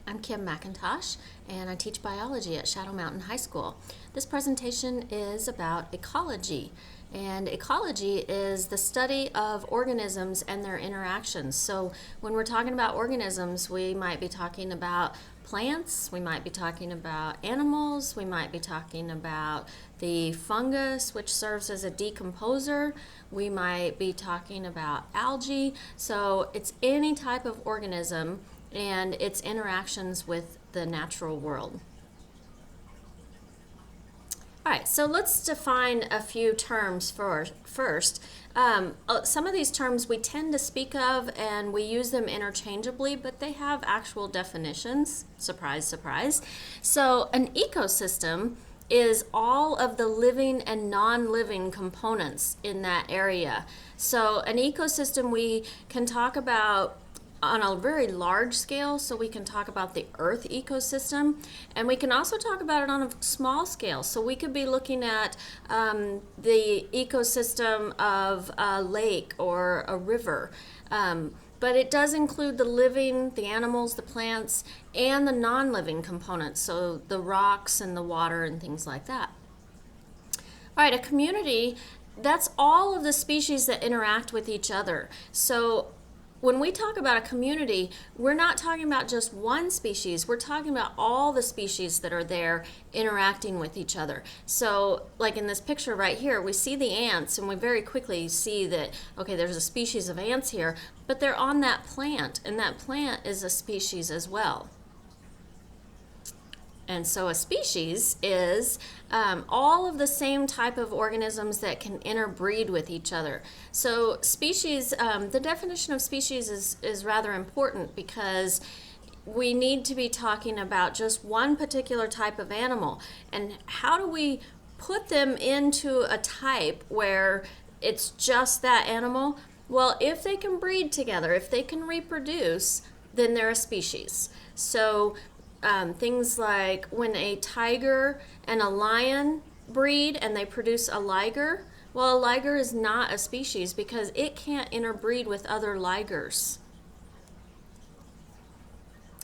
I'm Kim McIntosh, and I teach biology at Shadow Mountain High School. This presentation is about ecology, and ecology is the study of organisms and their interactions. So when we're talking about organisms, we might be talking about plants, we might be talking about animals, we might be talking about the fungus, which serves as a decomposer, we might be talking about algae. So it's any type of organism and its interactions with the natural world. All right, so let's define a few terms first. Some of these terms we tend to speak of and we use them interchangeably, but they have actual definitions. Surprise, surprise. So an ecosystem is all of the living and non-living components in that area. So an ecosystem we can talk about on a very large scale, so we can talk about the Earth ecosystem, and we can also talk about it on a small scale. So we could be looking at the ecosystem of a lake or a river, but it does include the living, the animals, the plants, and the non-living components, so the rocks and the water and things like that. All right, a community, that's all of the species that interact with each other. So when we talk about a community, we're not talking about just one species, we're talking about all the species that are there interacting with each other. So like in this picture right here, we see the ants and we very quickly see that, okay, there's a species of ants here, but they're on that plant, and that plant is a species as well. And so a species is all of the same type of organisms that can interbreed with each other. So species, the definition of species is rather important because we need to be talking about just one particular type of animal. And how do we put them into a type where it's just that animal? Well, if they can breed together, if they can reproduce, then they're a species. So things like when a tiger and a lion breed and they produce a liger, well, a liger is not a species because it can't interbreed with other ligers.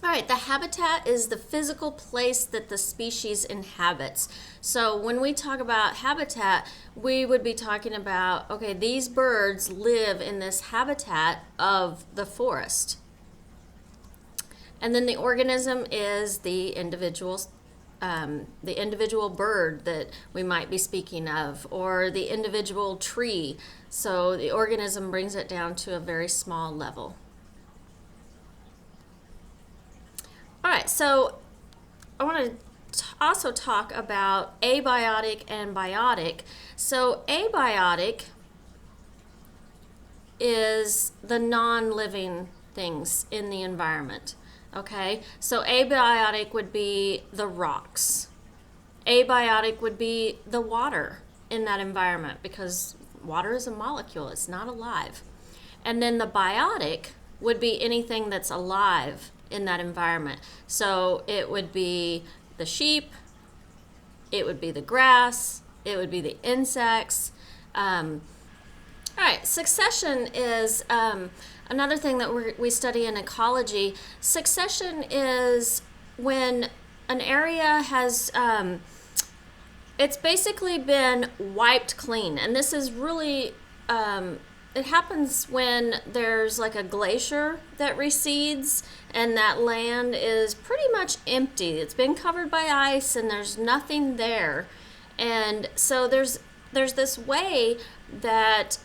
All right, the habitat is the physical place that the species inhabits. So when we talk about habitat, we would be talking about, okay, these birds live in this habitat of the forest. And then the organism is the individual bird that we might be speaking of, or the individual tree. So the organism brings it down to a very small level. All right, so I want to also talk about abiotic and biotic. So abiotic is the non-living things in the environment. Okay, so abiotic would be the rocks. Abiotic would be the water in that environment because water is a molecule, it's not alive. And then the biotic would be anything that's alive in that environment. So it would be the sheep, it would be the grass, it would be the insects. All right, succession is another thing that we study in ecology. Succession is when an area has, it's basically been wiped clean. And this is really, it happens when there's like a glacier that recedes and that land is pretty much empty. It's been covered by ice and there's nothing there. And so there's this way that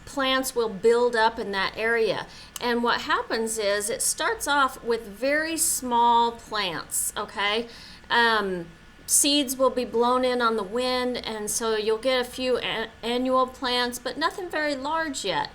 plants will build up in that area. And what happens is it starts off with very small plants, okay? Seeds will be blown in on the wind, and so you'll get a few annual plants, but nothing very large yet.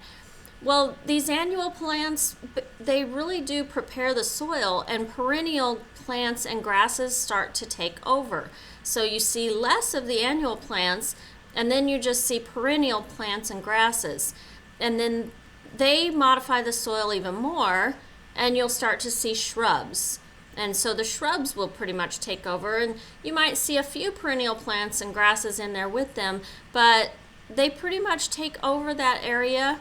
Well, these annual plants, they really do prepare the soil, and perennial plants and grasses start to take over. So you see less of the annual plants, and then you just see perennial plants and grasses. And then they modify the soil even more, and you'll start to see shrubs. And so the shrubs will pretty much take over, and you might see a few perennial plants and grasses in there with them, but they pretty much take over that area.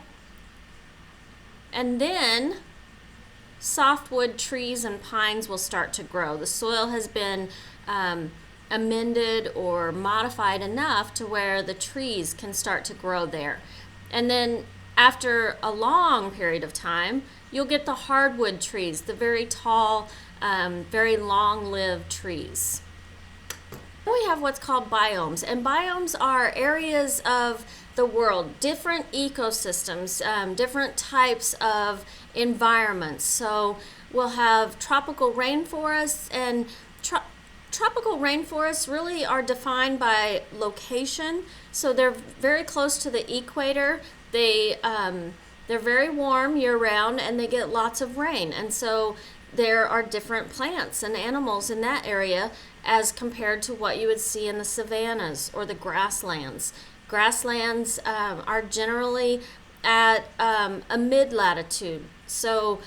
And then softwood trees and pines will start to grow. The soil has been amended or modified enough to where the trees can start to grow there. And then after a long period of time, you'll get the hardwood trees, the very tall, very long-lived trees. We have what's called biomes, and biomes are areas of the world, different ecosystems, different types of environments. So we'll have tropical rainforests, and tropical rainforests really are defined by location. So they're very close to the equator. They're very warm year-round, and they get lots of rain. And so there are different plants and animals in that area as compared to what you would see in the savannas or the grasslands. Grasslands are generally at a mid-latitude, so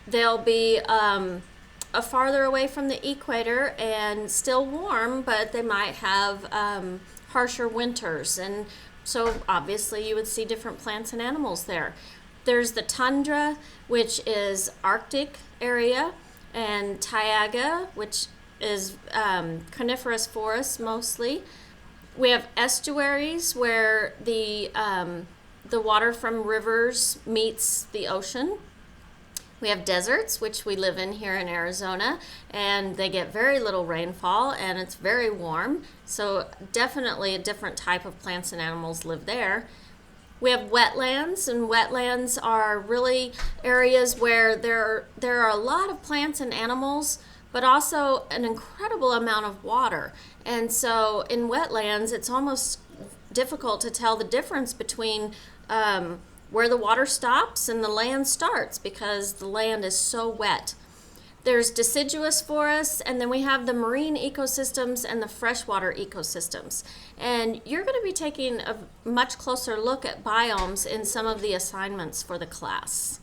they'll be a farther away from the equator and still warm, but they might have harsher winters, and so obviously you would see different plants and animals there. There's the tundra, which is Arctic area, and taiga, which is coniferous forests mostly. We have estuaries where the water from rivers meets the ocean. We have deserts, which we live in here in Arizona, and they get very little rainfall, and it's very warm. So definitely a different type of plants and animals live there. We have wetlands, and wetlands are really areas where there are a lot of plants and animals, but also an incredible amount of water. And so in wetlands, it's almost difficult to tell the difference between where the water stops and the land starts, because the land is so wet. There's deciduous forests, and then we have the marine ecosystems and the freshwater ecosystems. And you're going to be taking a much closer look at biomes in some of the assignments for the class.